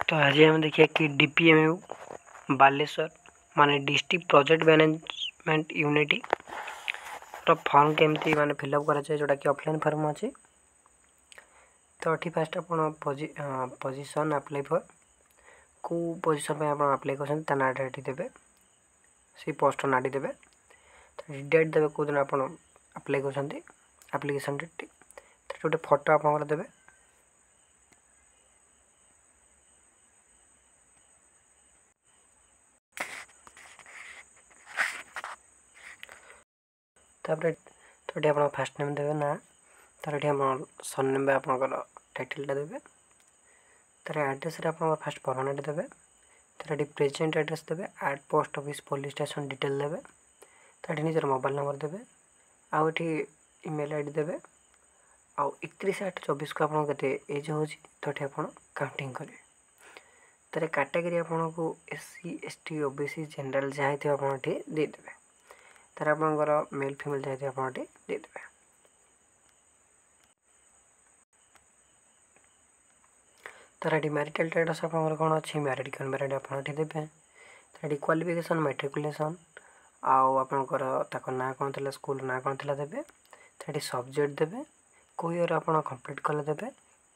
तो आज हम देखिए कि डीपीएमयू बालेश्वर माने डिस्ट्रिक्ट प्रोजेक्ट मैनेजमेंट यूनिटी रो फॉर्म केमती माने फिलअप करा जाए जोटा कि ऑफलाइन फॉर्म अच्छे। तो ये fast upon position apply for को पोजीशन पे अपन अप्लाई करछन ता नाटा एठी देबे सी पोस्ट नाटी देबे तो डेट देबे को दिन अपन अप्लाई करछन एप्लीकेशन डेट तो गोटे फोटो अपन देबे तापर तो ये अपन फर्स्ट नेम देबे ना तार ये अपन सरनेम बे अपन टाइटल देबे तार एड्रेस रे अपन फर्स्ट परमानेंट देबे तार ये प्रेजेंट एड्रेस देबे at post office police station detail देबे तार निजर मोबाइल नंबर देबे आउ एठी ईमेल आईडी देबे आउ 31/8/24 को अपन केते एज होची तो एठी अपन काउंटिंग करिवे तार कैटेगरी अपन को एससी एसटी ओबीसी जनरल जाय थे अपन एठी दे देबे तार अपन मेल फीमेल जाय थे अपन एठी दे देबे तार एठी मैरिटल स्टेटस अपन कोन अछि मैरिड कन मैरिड अपन एठी देबे तार एठी क्वालिफिकेशन मैट्रिकुलेशन आउ अपन ताको ना कोन थिला स्कूल ना कोन थिला देबे तार एठी सब्जेक्ट देबे कोई इयर अपन कंप्लीट कले देबे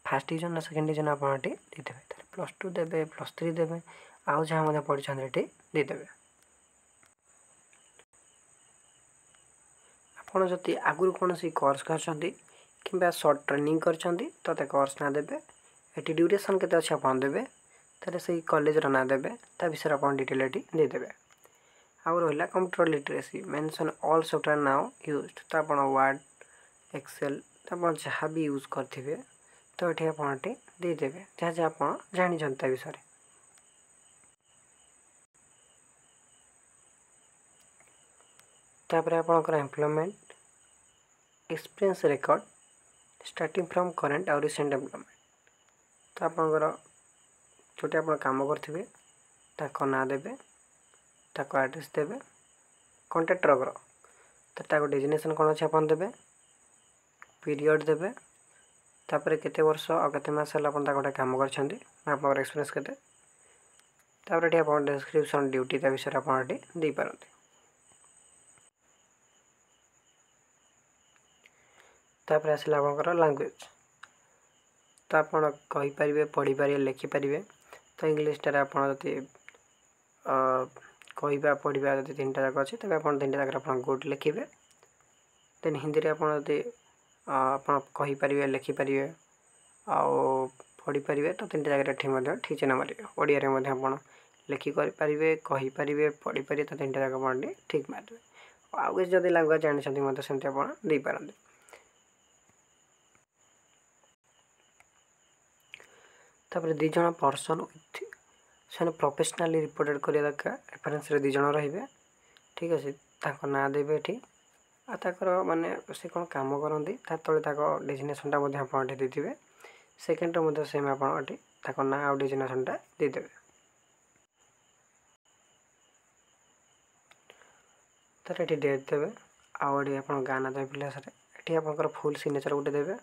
फर्स्ट डिवीजन ना सेकंड डिवीजन अपन एठी दे देबे तार +2 देबे +3 देबे आउ जहा मने पढिछन एठी दे देबे आपण जति आगुर कोनसी कोर्स करछंती किबा शॉर्ट ट्रेनिंग करछंती तो ते कोर्स ना देबे एटी ड्यूरेशन केते अछि अपन देबे तारे सही कॉलेज रा ना देबे ता विषय अपन डिटेल एटी दे देबे आउ रहला computer literacy mention all software now used तो अपन वर्ड एक्सेल तो अपन जहा भी यूज करथिबे तो एठी अपन एटी दे देबे जहा जहा अपन जानि जनता विषय तापर अपन employment experience record starting from current और रिसेंट एम्प्लॉयमेंट तो अपन छोटे अपन काम करथिबे ताको ना देबे ताको एड्रेस देबे कॉन्टैक्टर करो तो ताको डेजिग्नेशन कोन अछि अपन देबे पीरियड देबे तापर केते वर्ष और केते मास हला अपन ताको काम करछंती अपन एक्सपीरियंस केते तापर एठी अपन डिस्क्रिप्शन ड्यूटी ता विषय अपन एठी दे पारंती तापर आसला अपन लैंग्वेज तो आपण कहि परिबे पढ़ी परिबे लिखि परिबे तो इंग्लिश टा आपण जति कहिबा पढ़िबा जति तीनटा जाक अछि तबे आपण तीनटा जाक आपण गुड लिखिबे देन हिंदी रे आपण जति आपण कहि परिबे लिखि परिबे आ पढ़ी परिबे तो तीनटा जाक ठीक मध्ये ठीक चिन्ह मारिबे ओडिया रे मध्ये आपण लिखि करि परिबे कहि परिबे पढ़ी परिबे तो तीनटा जाक आपण ठीक मारिबे आ किछ जति लैंग्वेज जानि छथि मध्ये सेमते आपण दे पारंती तापर दी जण पर्सन विथ से प्रोफेशनली रिपोर्टेड करिया दरकार रेफरेंस रे दी जण रहिबे ठीक अछि ताको ना देबे एठी आ ताकर माने से कोन काम करंती ता तळे ताको डेजिग्नेशन ता मध्ये आपण एठी देथिबे सेकंड रो मध्ये सेम आपण एठी ताको ना आ डेजिग्नेशन ता दे देबे तार एठी डेट देबे आ ओडी आपण गाना देबे प्लेस रे एठी आपनकर फुल सिग्नेचर उठे देबे